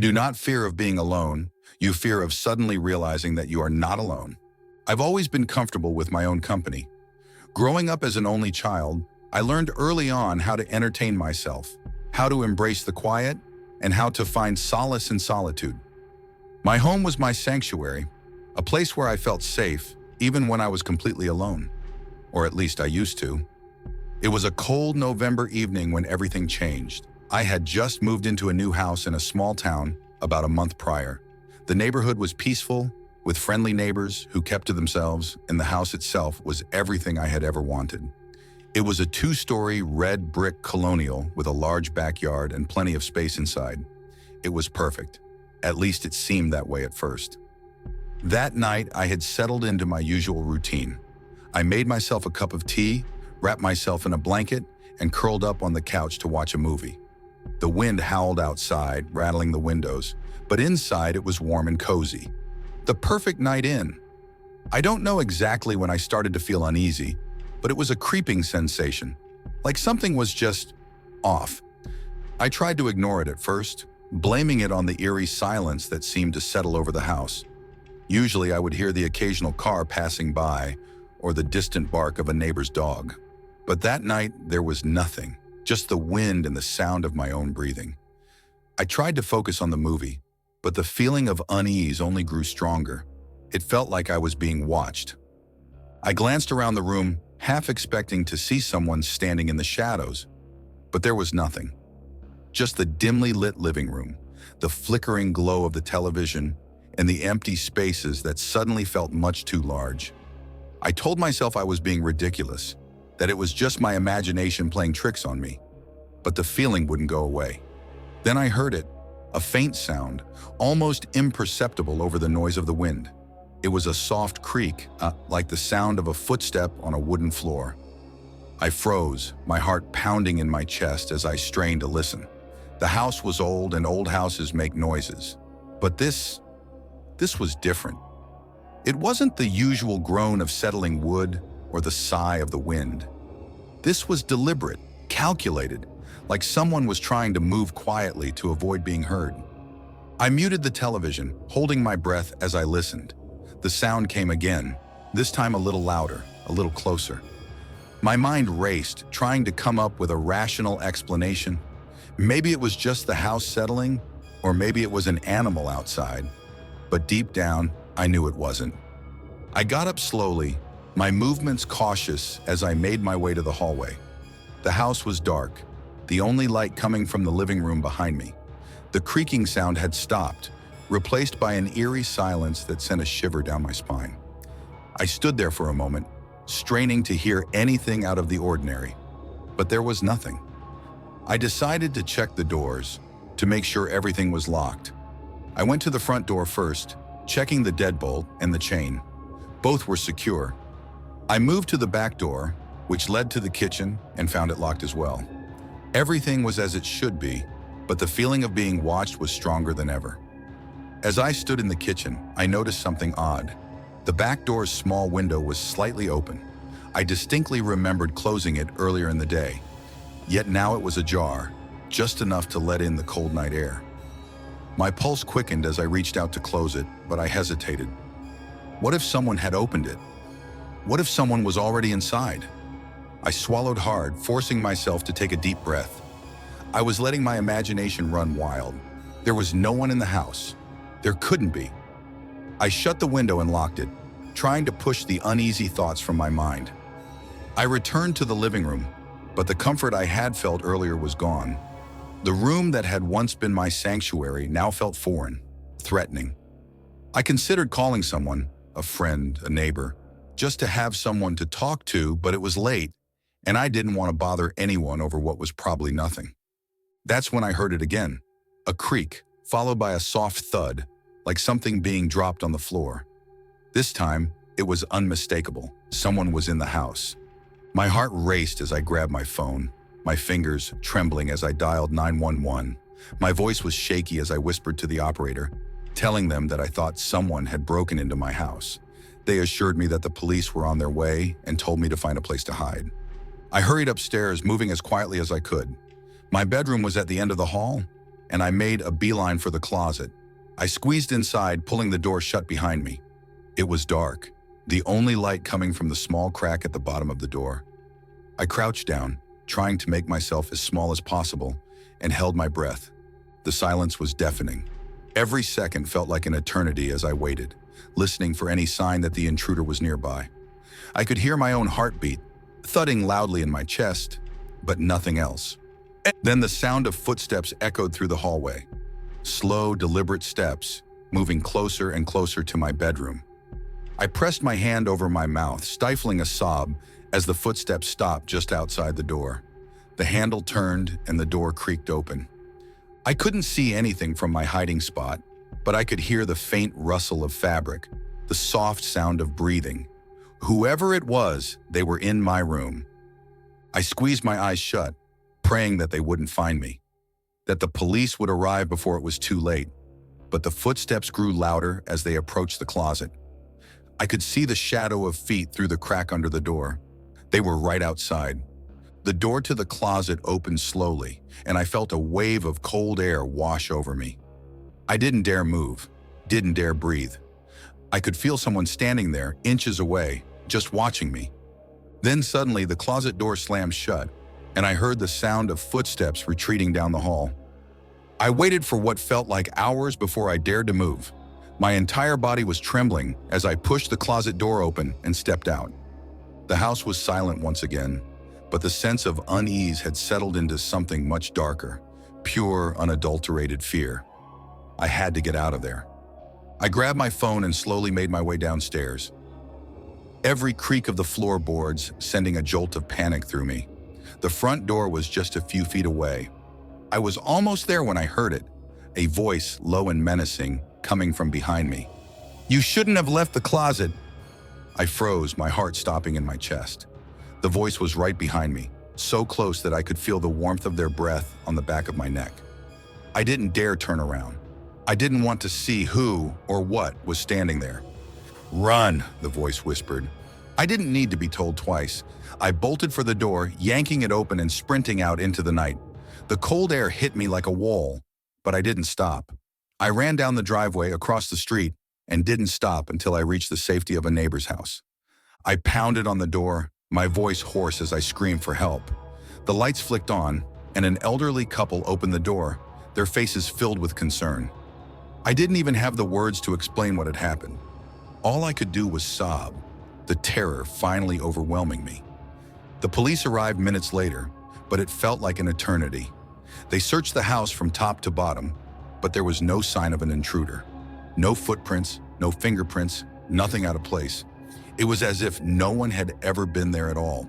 do not fear of being alone, you fear of suddenly realizing that you are not alone. I've always been comfortable with my own company. Growing up as an only child, I learned early on how to entertain myself, how to embrace the quiet, and how to find solace in solitude. My home was my sanctuary, a place where I felt safe even when I was completely alone. Or at least I used to. It was a cold November evening when everything changed. I had just moved into a new house in a small town about a month prior. The neighborhood was peaceful, with friendly neighbors who kept to themselves, and the house itself was everything I had ever wanted. It was a 2-story red brick colonial with a large backyard and plenty of space inside. It was perfect. At least it seemed that way at first. That night, I had settled into my usual routine. I made myself a cup of tea, wrapped myself in a blanket, and curled up on the couch to watch a movie. The wind howled outside, rattling the windows, but inside it was warm and cozy. The perfect night in. I don't know exactly when I started to feel uneasy, but it was a creeping sensation, like something was just off. I tried to ignore it at first, blaming it on the eerie silence that seemed to settle over the house. Usually I would hear the occasional car passing by or the distant bark of a neighbor's dog. But that night there was nothing, just the wind and the sound of my own breathing. I tried to focus on the movie, but the feeling of unease only grew stronger. It felt like I was being watched. I glanced around the room, half expecting to see someone standing in the shadows, but there was nothing. Just the dimly lit living room, the flickering glow of the television, and the empty spaces that suddenly felt much too large. I told myself I was being ridiculous, that it was just my imagination playing tricks on me, but the feeling wouldn't go away. Then I heard it, a faint sound, almost imperceptible over the noise of the wind. It was a soft creak, like the sound of a footstep on a wooden floor. I froze, my heart pounding in my chest as I strained to listen. The house was old and old houses make noises, but this was different. It wasn't the usual groan of settling wood or the sigh of the wind. This was deliberate, calculated, like someone was trying to move quietly to avoid being heard. I muted the television, holding my breath as I listened. The sound came again, this time a little louder, a little closer. My mind raced, trying to come up with a rational explanation. Maybe it was just the house settling, or maybe it was an animal outside. But deep down, I knew it wasn't. I got up slowly, my movements cautious as I made my way to the hallway. The house was dark, the only light coming from the living room behind me. The creaking sound had stopped, replaced by an eerie silence that sent a shiver down my spine. I stood there for a moment, straining to hear anything out of the ordinary, but there was nothing. I decided to check the doors, to make sure everything was locked. I went to the front door first, checking the deadbolt and the chain. Both were secure. I moved to the back door, which led to the kitchen, and found it locked as well. Everything was as it should be, but the feeling of being watched was stronger than ever. As I stood in the kitchen, I noticed something odd. The back door's small window was slightly open. I distinctly remembered closing it earlier in the day. Yet now it was ajar, just enough to let in the cold night air. My pulse quickened as I reached out to close it, but I hesitated. What if someone had opened it? What if someone was already inside? I swallowed hard, forcing myself to take a deep breath. I was letting my imagination run wild. There was no one in the house. There couldn't be. I shut the window and locked it, trying to push the uneasy thoughts from my mind. I returned to the living room, but the comfort I had felt earlier was gone. The room that had once been my sanctuary now felt foreign, threatening. I considered calling someone, a friend, a neighbor, just to have someone to talk to, but it was late, and I didn't want to bother anyone over what was probably nothing. That's when I heard it again, a creak, followed by a soft thud, like something being dropped on the floor. This time, it was unmistakable. Someone was in the house. My heart raced as I grabbed my phone, my fingers trembling as I dialed 911. My voice was shaky as I whispered to the operator, telling them that I thought someone had broken into my house. They assured me that the police were on their way and told me to find a place to hide. I hurried upstairs, moving as quietly as I could. My bedroom was at the end of the hall, and I made a beeline for the closet. I squeezed inside, pulling the door shut behind me. It was dark, the only light coming from the small crack at the bottom of the door. I crouched down, trying to make myself as small as possible, and held my breath. The silence was deafening. Every second felt like an eternity as I waited, listening for any sign that the intruder was nearby. I could hear my own heartbeat, thudding loudly in my chest, but nothing else. Then the sound of footsteps echoed through the hallway. Slow, deliberate steps, moving closer and closer to my bedroom. I pressed my hand over my mouth, stifling a sob as the footsteps stopped just outside the door. The handle turned and the door creaked open. I couldn't see anything from my hiding spot, but I could hear the faint rustle of fabric, the soft sound of breathing. Whoever it was, they were in my room. I squeezed my eyes shut, praying that they wouldn't find me, that the police would arrive before it was too late. But the footsteps grew louder as they approached the closet. I could see the shadow of feet through the crack under the door. They were right outside. The door to the closet opened slowly, and I felt a wave of cold air wash over me. I didn't dare move, didn't dare breathe. I could feel someone standing there, inches away, just watching me. Then suddenly the closet door slammed shut, and I heard the sound of footsteps retreating down the hall. I waited for what felt like hours before I dared to move. My entire body was trembling as I pushed the closet door open and stepped out. The house was silent once again, but the sense of unease had settled into something much darker, pure, unadulterated fear. I had to get out of there. I grabbed my phone and slowly made my way downstairs. Every creak of the floorboards sending a jolt of panic through me. The front door was just a few feet away. I was almost there when I heard it, a voice low and menacing coming from behind me. "You shouldn't have left the closet." I froze, my heart stopping in my chest. The voice was right behind me, so close that I could feel the warmth of their breath on the back of my neck. I didn't dare turn around. I didn't want to see who or what was standing there. "Run," the voice whispered. I didn't need to be told twice. I bolted for the door, yanking it open and sprinting out into the night. The cold air hit me like a wall, but I didn't stop. I ran down the driveway across the street and didn't stop until I reached the safety of a neighbor's house. I pounded on the door, my voice hoarse as I screamed for help. The lights flicked on, and an elderly couple opened the door, their faces filled with concern. I didn't even have the words to explain what had happened. All I could do was sob, the terror finally overwhelming me. The police arrived minutes later, but it felt like an eternity. They searched the house from top to bottom, but there was no sign of an intruder. No footprints, no fingerprints, nothing out of place. It was as if no one had ever been there at all.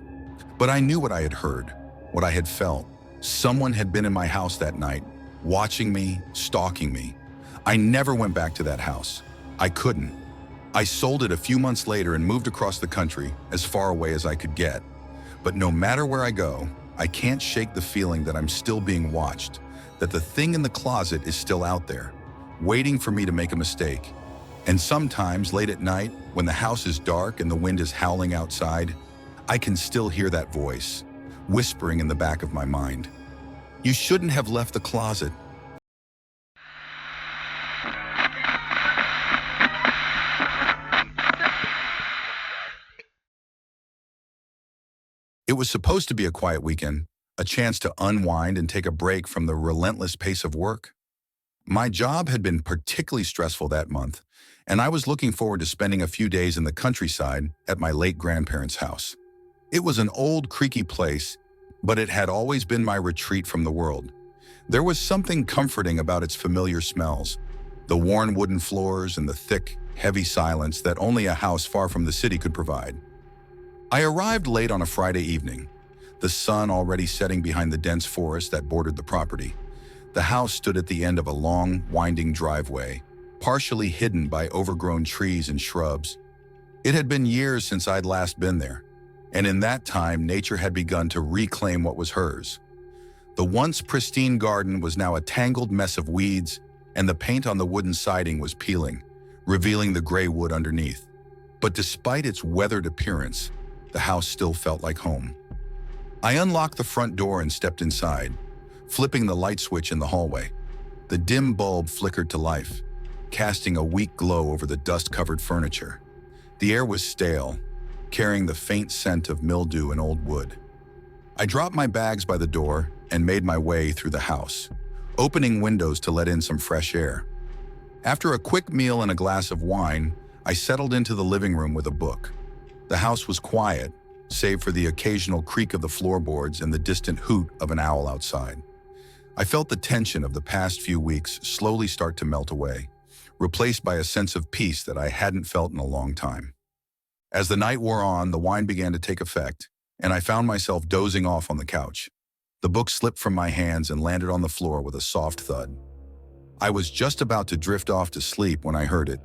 But I knew what I had heard, what I had felt. Someone had been in my house that night, watching me, stalking me. I never went back to that house. I couldn't. I sold it a few months later and moved across the country, as far away as I could get. But no matter where I go, I can't shake the feeling that I'm still being watched, that the thing in the closet is still out there, waiting for me to make a mistake. And sometimes, late at night, when the house is dark and the wind is howling outside, I can still hear that voice, whispering in the back of my mind. "You shouldn't have left the closet." It was supposed to be a quiet weekend, a chance to unwind and take a break from the relentless pace of work. My job had been particularly stressful that month, and I was looking forward to spending a few days in the countryside at my late grandparents' house. It was an old, creaky place, but it had always been my retreat from the world. There was something comforting about its familiar smells, the worn wooden floors and the thick, heavy silence that only a house far from the city could provide. I arrived late on a Friday evening, the sun already setting behind the dense forest that bordered the property. The house stood at the end of a long, winding driveway, partially hidden by overgrown trees and shrubs. It had been years since I'd last been there, and in that time, nature had begun to reclaim what was hers. The once pristine garden was now a tangled mess of weeds, and the paint on the wooden siding was peeling, revealing the gray wood underneath. But despite its weathered appearance, the house still felt like home. I unlocked the front door and stepped inside, flipping the light switch in the hallway. The dim bulb flickered to life, casting a weak glow over the dust-covered furniture. The air was stale, carrying the faint scent of mildew and old wood. I dropped my bags by the door and made my way through the house, opening windows to let in some fresh air. After a quick meal and a glass of wine, I settled into the living room with a book. The house was quiet, save for the occasional creak of the floorboards and the distant hoot of an owl outside. I felt the tension of the past few weeks slowly start to melt away, replaced by a sense of peace that I hadn't felt in a long time. As the night wore on, the wine began to take effect, and I found myself dozing off on the couch. The book slipped from my hands and landed on the floor with a soft thud. I was just about to drift off to sleep when I heard it.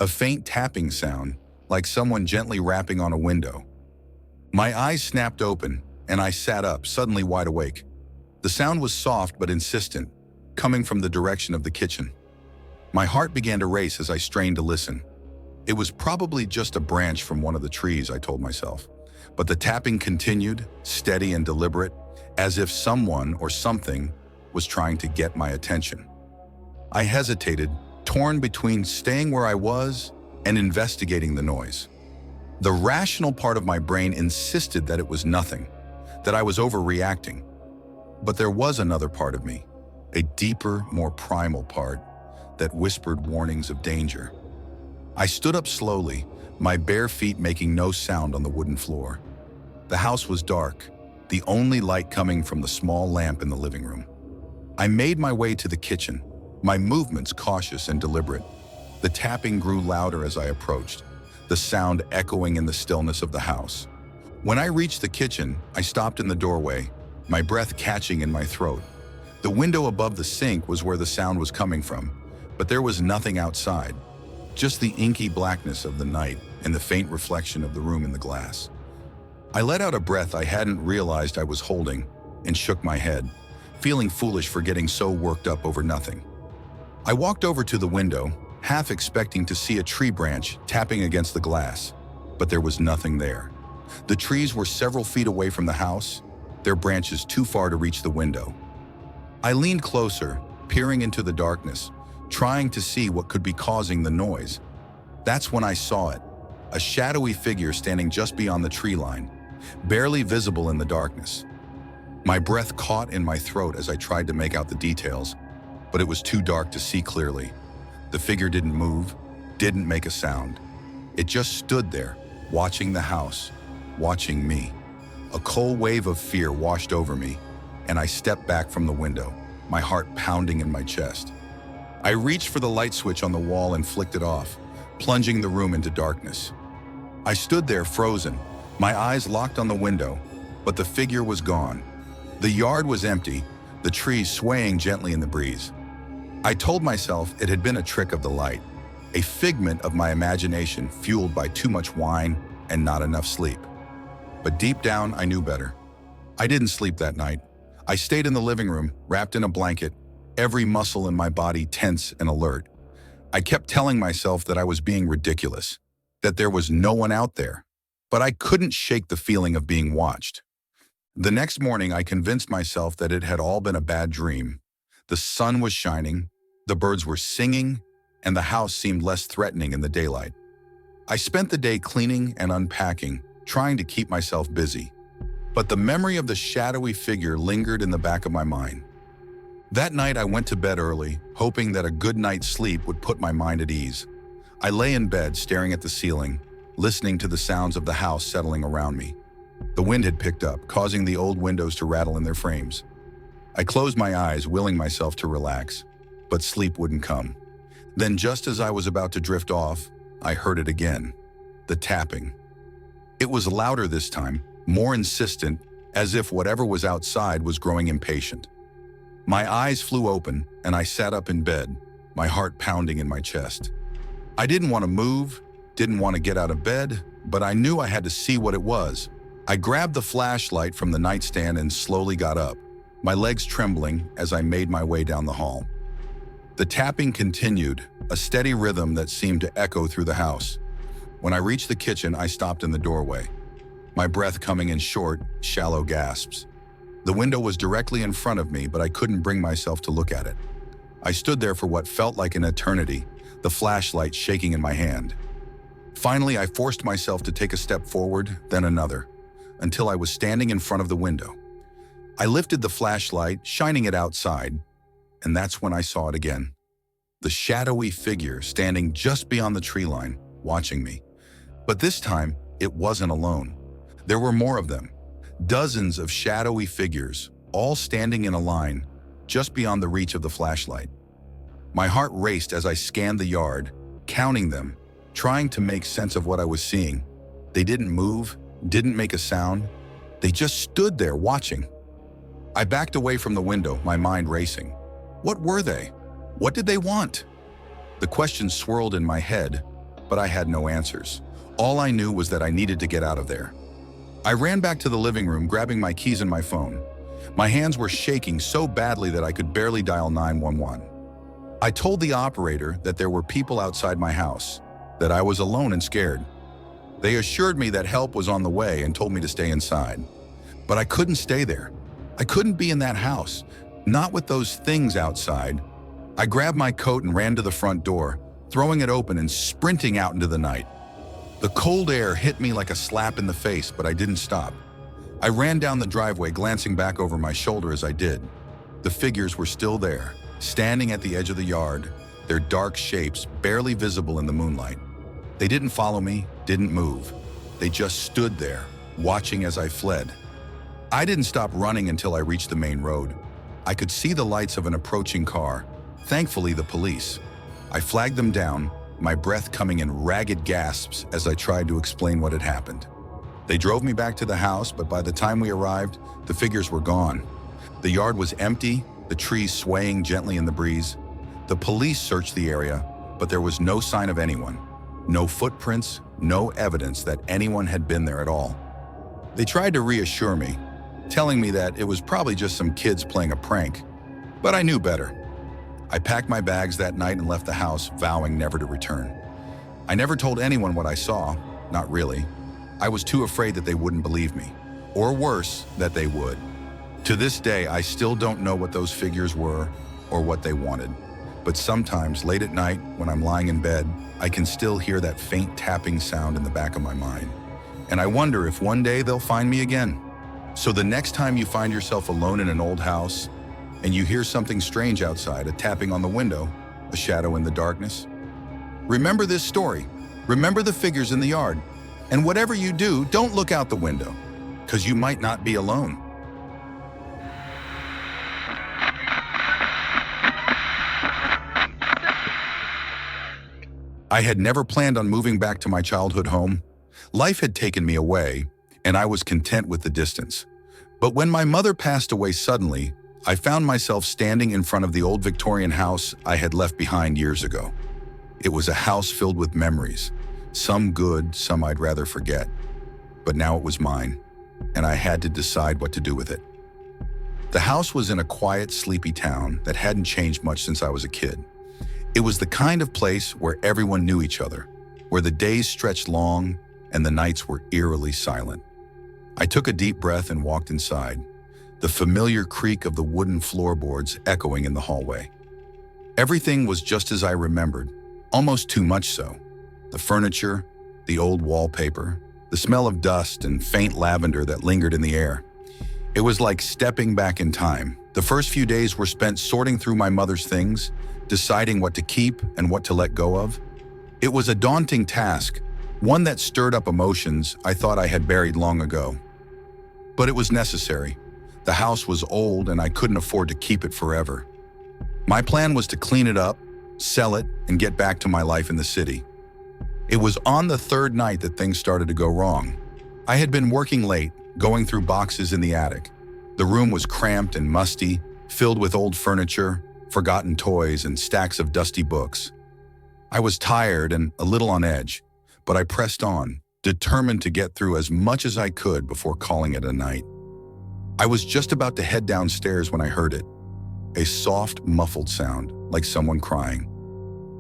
A faint tapping sound, like someone gently rapping on a window. My eyes snapped open, and I sat up, suddenly wide awake. The sound was soft but insistent, coming from the direction of the kitchen. My heart began to race as I strained to listen. It was probably just a branch from one of the trees, I told myself. But the tapping continued, steady and deliberate, as if someone or something was trying to get my attention. I hesitated, torn between staying where I was and investigating the noise. The rational part of my brain insisted that it was nothing, that I was overreacting. But there was another part of me, a deeper, more primal part, that whispered warnings of danger. I stood up slowly, my bare feet making no sound on the wooden floor. The house was dark, the only light coming from the small lamp in the living room. I made my way to the kitchen, my movements cautious and deliberate. The tapping grew louder as I approached, the sound echoing in the stillness of the house. When I reached the kitchen, I stopped in the doorway, my breath catching in my throat. The window above the sink was where the sound was coming from, but there was nothing outside, just the inky blackness of the night and the faint reflection of the room in the glass. I let out a breath I hadn't realized I was holding and shook my head, feeling foolish for getting so worked up over nothing. I walked over to the window, half expecting to see a tree branch tapping against the glass, but there was nothing there. The trees were several feet away from the house, their branches too far to reach the window. I leaned closer, peering into the darkness, trying to see what could be causing the noise. That's when I saw it, a shadowy figure standing just beyond the tree line, barely visible in the darkness. My breath caught in my throat as I tried to make out the details, but it was too dark to see clearly. The figure didn't move, didn't make a sound. It just stood there, watching the house, watching me. A cold wave of fear washed over me, and I stepped back from the window, my heart pounding in my chest. I reached for the light switch on the wall and flicked it off, plunging the room into darkness. I stood there frozen, my eyes locked on the window, but the figure was gone. The yard was empty, the trees swaying gently in the breeze. I told myself it had been a trick of the light, a figment of my imagination fueled by too much wine and not enough sleep. But deep down, I knew better. I didn't sleep that night. I stayed in the living room, wrapped in a blanket, every muscle in my body tense and alert. I kept telling myself that I was being ridiculous, that there was no one out there, but I couldn't shake the feeling of being watched. The next morning, I convinced myself that it had all been a bad dream. The sun was shining, the birds were singing, and the house seemed less threatening in the daylight. I spent the day cleaning and unpacking, trying to keep myself busy. But the memory of the shadowy figure lingered in the back of my mind. That night, I went to bed early, hoping that a good night's sleep would put my mind at ease. I lay in bed, staring at the ceiling, listening to the sounds of the house settling around me. The wind had picked up, causing the old windows to rattle in their frames. I closed my eyes, willing myself to relax, but sleep wouldn't come. Then, just as I was about to drift off, I heard it again, the tapping. It was louder this time, more insistent, as if whatever was outside was growing impatient. My eyes flew open, and I sat up in bed, my heart pounding in my chest. I didn't want to move, didn't want to get out of bed, but I knew I had to see what it was. I grabbed the flashlight from the nightstand and slowly got up, my legs trembling as I made my way down the hall. The tapping continued, a steady rhythm that seemed to echo through the house. When I reached the kitchen, I stopped in the doorway, my breath coming in short, shallow gasps. The window was directly in front of me, but I couldn't bring myself to look at it. I stood there for what felt like an eternity, the flashlight shaking in my hand. Finally, I forced myself to take a step forward, then another, until I was standing in front of the window. I lifted the flashlight, shining it outside, and that's when I saw it again. The shadowy figure standing just beyond the tree line, watching me. But this time, it wasn't alone. There were more of them. Dozens of shadowy figures, all standing in a line, just beyond the reach of the flashlight. My heart raced as I scanned the yard, counting them, trying to make sense of what I was seeing. They didn't move, didn't make a sound. They just stood there watching. I backed away from the window, my mind racing. What were they? What did they want? The questions swirled in my head, but I had no answers. All I knew was that I needed to get out of there. I ran back to the living room, grabbing my keys and my phone. My hands were shaking so badly that I could barely dial 911. I told the operator that there were people outside my house, that I was alone and scared. They assured me that help was on the way and told me to stay inside. But I couldn't stay there. I couldn't be in that house, not with those things outside. I grabbed my coat and ran to the front door, throwing it open and sprinting out into the night. The cold air hit me like a slap in the face, but I didn't stop. I ran down the driveway, glancing back over my shoulder as I did. The figures were still there, standing at the edge of the yard, their dark shapes barely visible in the moonlight. They didn't follow me, didn't move. They just stood there, watching as I fled. I didn't stop running until I reached the main road. I could see the lights of an approaching car, thankfully the police. I flagged them down, my breath coming in ragged gasps as I tried to explain what had happened. They drove me back to the house, but by the time we arrived, the figures were gone. The yard was empty, the trees swaying gently in the breeze. The police searched the area, but there was no sign of anyone. No footprints, no evidence that anyone had been there at all. They tried to reassure me, telling me that it was probably just some kids playing a prank, but I knew better. I packed my bags that night and left the house, vowing never to return. I never told anyone what I saw, not really. I was too afraid that they wouldn't believe me, or worse, that they would. To this day, I still don't know what those figures were or what they wanted. But sometimes, late at night, when I'm lying in bed, I can still hear that faint tapping sound in the back of my mind. And I wonder if one day they'll find me again. So the next time you find yourself alone in an old house and you hear something strange outside, a tapping on the window, a shadow in the darkness, remember this story. Remember the figures in the yard. And whatever you do, don't look out the window, because you might not be alone. I had never planned on moving back to my childhood home. Life had taken me away, and I was content with the distance. But when my mother passed away suddenly, I found myself standing in front of the old Victorian house I had left behind years ago. It was a house filled with memories, some good, some I'd rather forget. But now it was mine, and I had to decide what to do with it. The house was in a quiet, sleepy town that hadn't changed much since I was a kid. It was the kind of place where everyone knew each other, where the days stretched long and the nights were eerily silent. I took a deep breath and walked inside, the familiar creak of the wooden floorboards echoing in the hallway. Everything was just as I remembered, almost too much so. The furniture, the old wallpaper, the smell of dust and faint lavender that lingered in the air. It was like stepping back in time. The first few days were spent sorting through my mother's things, deciding what to keep and what to let go of. It was a daunting task, one that stirred up emotions I thought I had buried long ago. But it was necessary. The house was old and I couldn't afford to keep it forever. My plan was to clean it up, sell it, and get back to my life in the city. It was on the third night that things started to go wrong. I had been working late, going through boxes in the attic. The room was cramped and musty, filled with old furniture, forgotten toys, and stacks of dusty books. I was tired and a little on edge, but I pressed on, determined to get through as much as I could before calling it a night. I was just about to head downstairs when I heard it, a soft, muffled sound, like someone crying.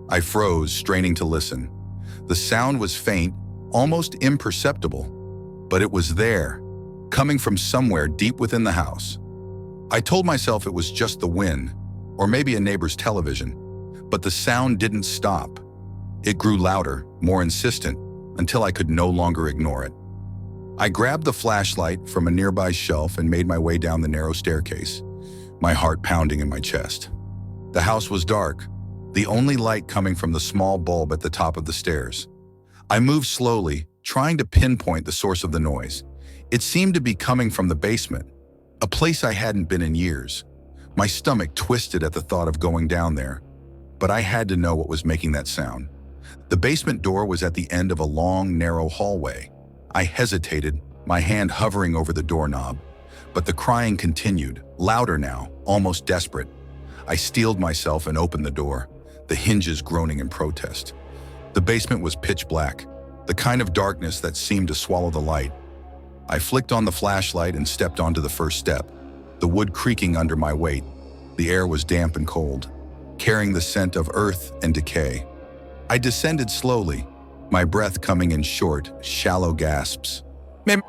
I froze, straining to listen. The sound was faint, almost imperceptible, but it was there, coming from somewhere deep within the house. I told myself it was just the wind, or maybe a neighbor's television. But the sound didn't stop. It grew louder, more insistent, until I could no longer ignore it. I grabbed the flashlight from a nearby shelf and made my way down the narrow staircase, my heart pounding in my chest. The house was dark, the only light coming from the small bulb at the top of the stairs. I moved slowly, trying to pinpoint the source of the noise. It seemed to be coming from the basement, a place I hadn't been in years. My stomach twisted at the thought of going down there, but I had to know what was making that sound. The basement door was at the end of a long, narrow hallway. I hesitated, my hand hovering over the doorknob, but the crying continued, louder now, almost desperate. I steeled myself and opened the door, the hinges groaning in protest. The basement was pitch black, the kind of darkness that seemed to swallow the light. I flicked on the flashlight and stepped onto the first step, the wood creaking under my weight. The air was damp and cold, carrying the scent of earth and decay. I descended slowly, my breath coming in short, shallow gasps.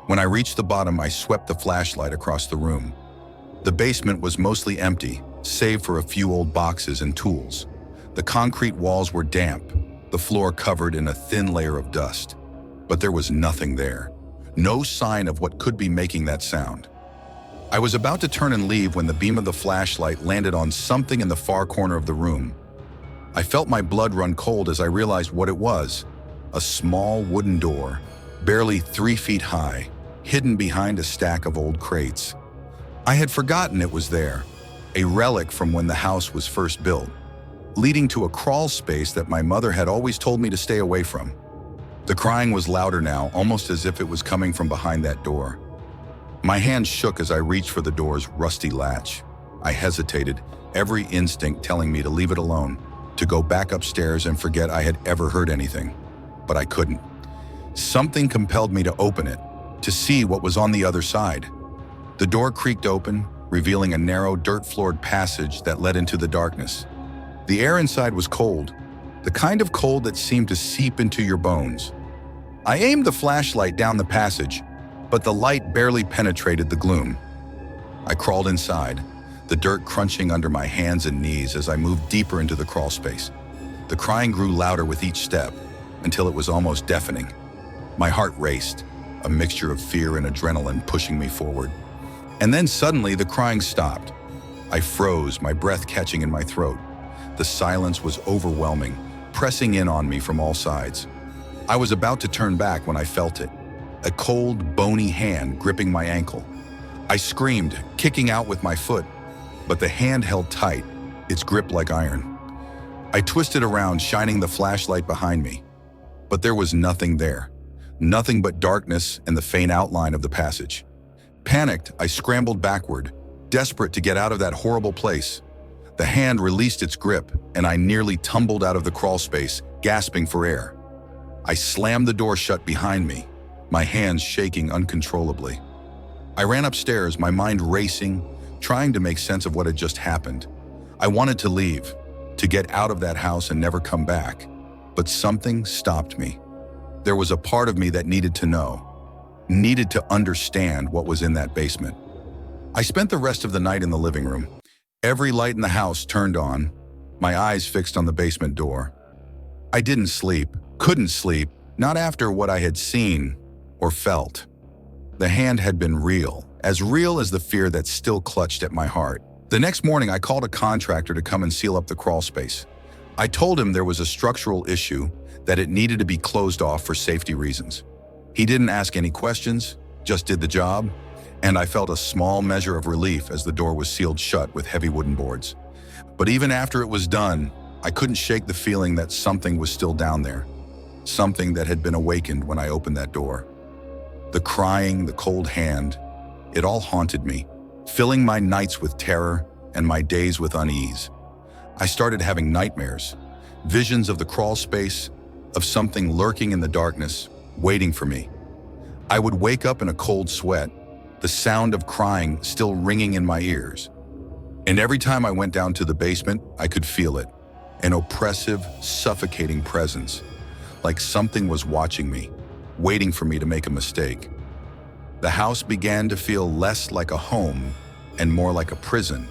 When I reached the bottom, I swept the flashlight across the room. The basement was mostly empty, save for a few old boxes and tools. The concrete walls were damp, the floor covered in a thin layer of dust. But there was nothing there, no sign of what could be making that sound. I was about to turn and leave when the beam of the flashlight landed on something in the far corner of the room. I felt my blood run cold as I realized what it was: a small wooden door, barely 3 feet high, hidden behind a stack of old crates. I had forgotten it was there, a relic from when the house was first built, leading to a crawl space that my mother had always told me to stay away from. The crying was louder now, almost as if it was coming from behind that door. My hand shook as I reached for the door's rusty latch. I hesitated, every instinct telling me to leave it alone, to go back upstairs and forget I had ever heard anything. But I couldn't. Something compelled me to open it, to see what was on the other side. The door creaked open, revealing a narrow, dirt-floored passage that led into the darkness. The air inside was cold, the kind of cold that seemed to seep into your bones. I aimed the flashlight down the passage, but the light barely penetrated the gloom. I crawled inside, the dirt crunching under my hands and knees as I moved deeper into the crawl space. The crying grew louder with each step, until it was almost deafening. My heart raced, a mixture of fear and adrenaline pushing me forward. And then suddenly the crying stopped. I froze, my breath catching in my throat. The silence was overwhelming, pressing in on me from all sides. I was about to turn back when I felt it, a cold, bony hand gripping my ankle. I screamed, kicking out with my foot, but the hand held tight, its grip like iron. I twisted around, shining the flashlight behind me. But there was nothing there, nothing but darkness and the faint outline of the passage. Panicked, I scrambled backward, desperate to get out of that horrible place. The hand released its grip, and I nearly tumbled out of the crawl space, gasping for air. I slammed the door shut behind me, my hands shaking uncontrollably. I ran upstairs, my mind racing, trying to make sense of what had just happened. I wanted to leave, to get out of that house and never come back. But something stopped me. There was a part of me that needed to know, needed to understand what was in that basement. I spent the rest of the night in the living room. Every light in the house turned on, my eyes fixed on the basement door. I didn't sleep, couldn't sleep, not after what I had seen or felt. The hand had been real as the fear that still clutched at my heart. The next morning, I called a contractor to come and seal up the crawl space. I told him there was a structural issue, that it needed to be closed off for safety reasons. He didn't ask any questions, just did the job, and I felt a small measure of relief as the door was sealed shut with heavy wooden boards. But even after it was done, I couldn't shake the feeling that something was still down there, something that had been awakened when I opened that door. The crying, the cold hand, it all haunted me, filling my nights with terror and my days with unease. I started having nightmares, visions of the crawl space, of something lurking in the darkness, waiting for me. I would wake up in a cold sweat, the sound of crying still ringing in my ears. And every time I went down to the basement, I could feel it, an oppressive, suffocating presence, like something was watching me, waiting for me to make a mistake. The house began to feel less like a home and more like a prison.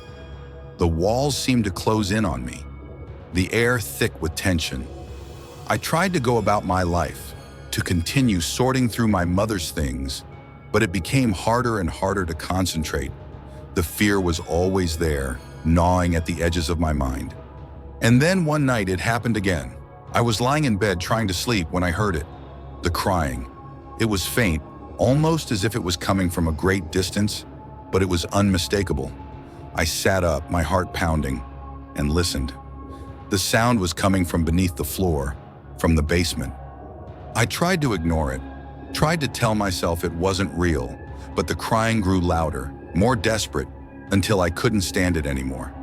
The walls seemed to close in on me, the air thick with tension. I tried to go about my life, to continue sorting through my mother's things, but it became harder and harder to concentrate. The fear was always there, gnawing at the edges of my mind. And then one night it happened again. I was lying in bed trying to sleep when I heard it. The crying. It was faint, almost as if it was coming from a great distance, but it was unmistakable. I sat up, my heart pounding, and listened. The sound was coming from beneath the floor, from the basement. I tried to ignore it, tried to tell myself it wasn't real, but the crying grew louder, more desperate, until I couldn't stand it anymore.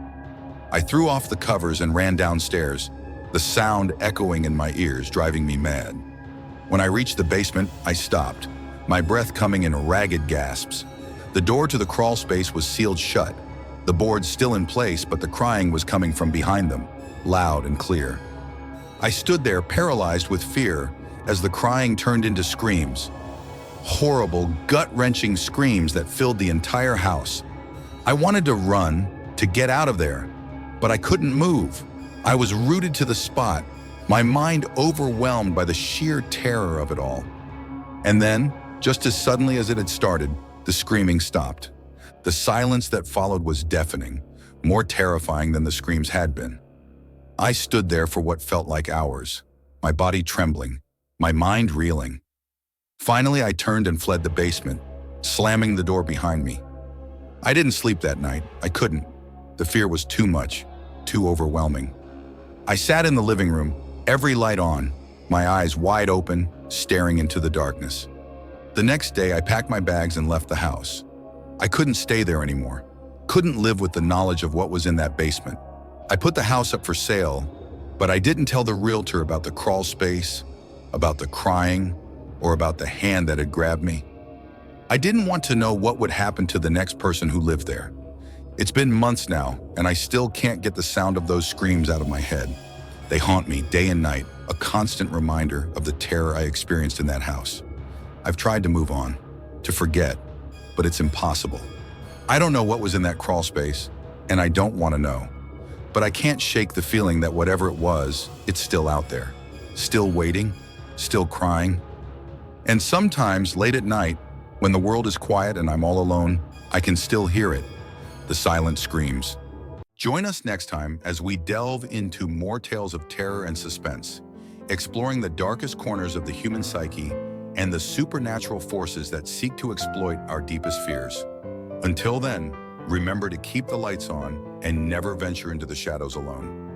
I threw off the covers and ran downstairs, the sound echoing in my ears, driving me mad. When I reached the basement, I stopped, my breath coming in ragged gasps. The door to the crawl space was sealed shut, the boards still in place, but the crying was coming from behind them, loud and clear. I stood there paralyzed with fear as the crying turned into screams. Horrible, gut-wrenching screams that filled the entire house. I wanted to run, to get out of there, but I couldn't move. I was rooted to the spot, my mind overwhelmed by the sheer terror of it all. And then, just as suddenly as it had started, the screaming stopped. The silence that followed was deafening, more terrifying than the screams had been. I stood there for what felt like hours, my body trembling, my mind reeling. Finally, I turned and fled the basement, slamming the door behind me. I didn't sleep that night. I couldn't. The fear was too much, too overwhelming. I sat in the living room, every light on, my eyes wide open, staring into the darkness. The next day, I packed my bags and left the house. I couldn't stay there anymore, couldn't live with the knowledge of what was in that basement. I put the house up for sale, but I didn't tell the realtor about the crawl space, about the crying, or about the hand that had grabbed me. I didn't want to know what would happen to the next person who lived there. It's been months now, and I still can't get the sound of those screams out of my head. They haunt me day and night, a constant reminder of the terror I experienced in that house. I've tried to move on, to forget, but it's impossible. I don't know what was in that crawl space, and I don't want to know. But I can't shake the feeling that whatever it was, it's still out there, still waiting, still crying. And sometimes, late at night, when the world is quiet and I'm all alone, I can still hear it, the silent screams. Join us next time as we delve into more tales of terror and suspense, exploring the darkest corners of the human psyche and the supernatural forces that seek to exploit our deepest fears. Until then, remember to keep the lights on and never venture into the shadows alone.